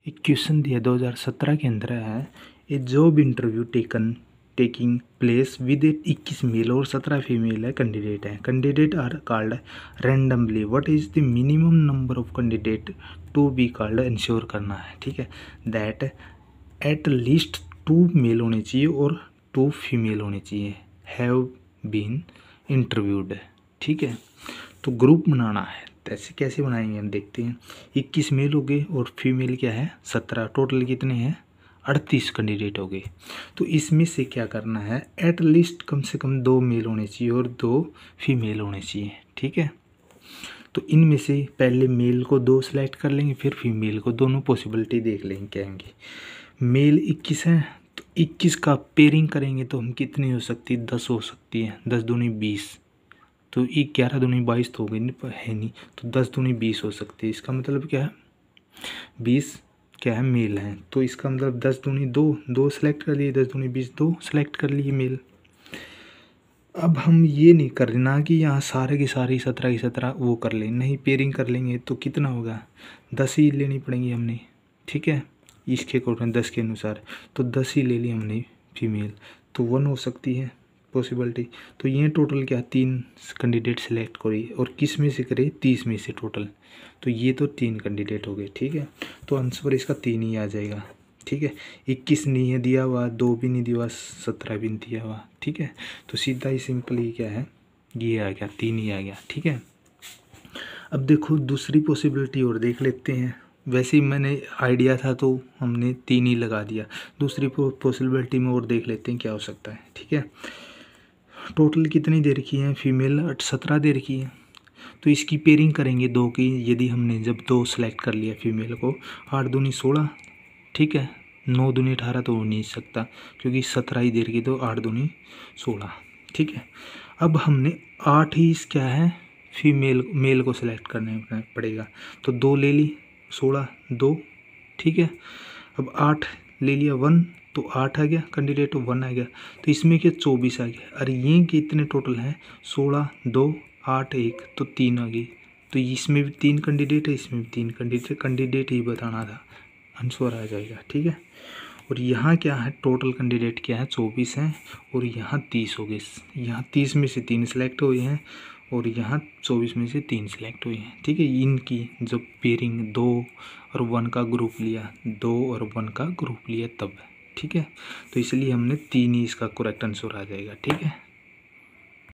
एक क्वेश्चन दिया 2017 के अंदर है, a job interview taking place with 21 male और 17 फीमेल है candidate are called randomly, what is the minimum number of candidate to be called, ensure करना है। ठीक है, दैट एट लीस्ट 2 मेल होने चाहिए और 2 फीमेल होने चाहिए हैव बीन इंटरव्यूड। ठीक है, तो ग्रुप बनाना है, ऐसे कैसे बनाएंगे हम देखते हैं। 21 मेल हो गए और फीमेल क्या है 17, टोटल कितने हैं 38 कैंडिडेट हो गए। तो इसमें से क्या करना है, एट लीस्ट कम से कम 2 मेल होने चाहिए और 2 फीमेल होने चाहिए। ठीक है, तो इनमें से पहले मेल को 2 सेलेक्ट कर लेंगे, फिर फीमेल को, दोनों पॉसिबिलिटी देख लेंगे क्या आएंगे। मेल 21 है तो 21 का पेयरिंग करेंगे तो हम कितनी हो सकती है, 10 हो सकती है, 10 दूनी 20, तो 11 दूनी 22 तो हो गई है नहीं, तो 10 दूनी 20 हो सकती है। इसका मतलब क्या है 20 क्या है मेल है, तो इसका मतलब 10 दूनी 2 सेलेक्ट कर लिए, 10 दूनी 20 2 सेलेक्ट कर लिए मेल। अब हम ये नहीं कर रहे ना कि यहाँ सारे की सारी 17 की 17 वो कर लें, नहीं पेयरिंग कर लेंगे तो कितना होगा 10 ही लेनी पड़ेंगी हमने। ठीक है, इसके अकॉर्डिंग 10 के अनुसार तो 10 ही ले ली हमने फीमेल, तो 1 हो सकती है पॉसिबिलिटी। तो ये टोटल क्या 3 कैंडिडेट सेलेक्ट करिए और किस में से करें 30 में से टोटल, तो ये तो 3 कैंडिडेट हो गए। ठीक है, तो आंसर इसका 3 ही आ जाएगा। ठीक है, 21 नहीं है दिया हुआ, 2 भी नहीं दिया हुआ, 17 भी नहीं दिया हुआ। ठीक है, तो सीधा ही सिंपल ही क्या है ये आ गया, 3 ही आ गया। ठीक है, अब देखो दूसरी पॉसिबिलिटी और देख लेते हैं। वैसे ही मैंने आइडिया था तो हमने 3 ही लगा दिया, दूसरी पॉसिबिलिटी में और देख लेते हैं क्या हो सकता है। ठीक है, टोटल कितनी दे रखी है फीमेल 17 दे रखी है, तो इसकी पेयरिंग करेंगे 2 की। यदि हमने जब 2 सेलेक्ट कर लिया फीमेल को, 8 दूनी 16, ठीक है, 9 दूनी 18 तो हो नहीं सकता क्योंकि 17 ही दे रखी, तो 8 दूनी 16। ठीक है, अब हमने 8 ही क्या है मेल को सिलेक्ट करने पड़ेगा, तो 2 ले ली 16 2। ठीक है, अब 8 ले लिया 1, तो 8 आ गया कैंडिडेट, 1 आ गया, तो इसमें क्या 24 आ गया। अरे ये कितने टोटल हैं 16 2 8 1, तो 3 आ गई, तो इसमें भी 3 कैंडिडेट है, इसमें भी 3 कैंडिडेट ही बताना था, आंसर आ जाएगा। ठीक है, और यहाँ क्या है टोटल कैंडिडेट क्या है 24 हैं और यहाँ 30 हो गए, यहाँ 30 में से 3 सेलेक्ट हुए हैं और यहाँ 24 में से 3 सेलेक्ट हुए हैं। ठीक है, इनकी जब पेयरिंग 2 और 1 का ग्रुप लिया, 2 और 1 का ग्रुप लिया तब। ठीक है, तो इसलिए हमने 3 ही इसका करेक्ट आंसर आ जाएगा। ठीक है।